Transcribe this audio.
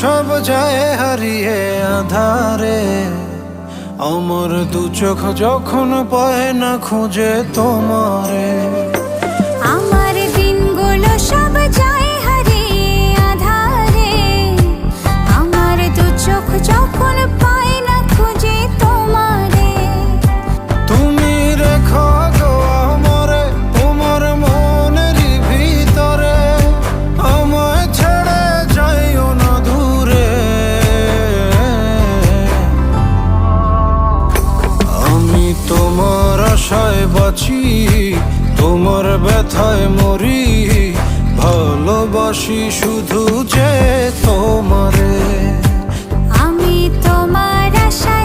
সব যায় হারিয়ে আধারে, আমার দু চোখ যখন পায় না খুঁজে তোমারে। আমার দিনগুলো সব যায় হারিয়ে আঁধারে, আমার দু চোখ যখন পায় না খুঁজে তোমারে। তুমি রেখো গো আমারে তোমার মনের ভিতরে, আমায় ছেড়ে যাইও না দূরে। আমি তোমার আশায় বাঁচি, তোমার ব্যথায় মরি, ভালোবাসি শুধু যে তোমারে। আমি তোমার আশায়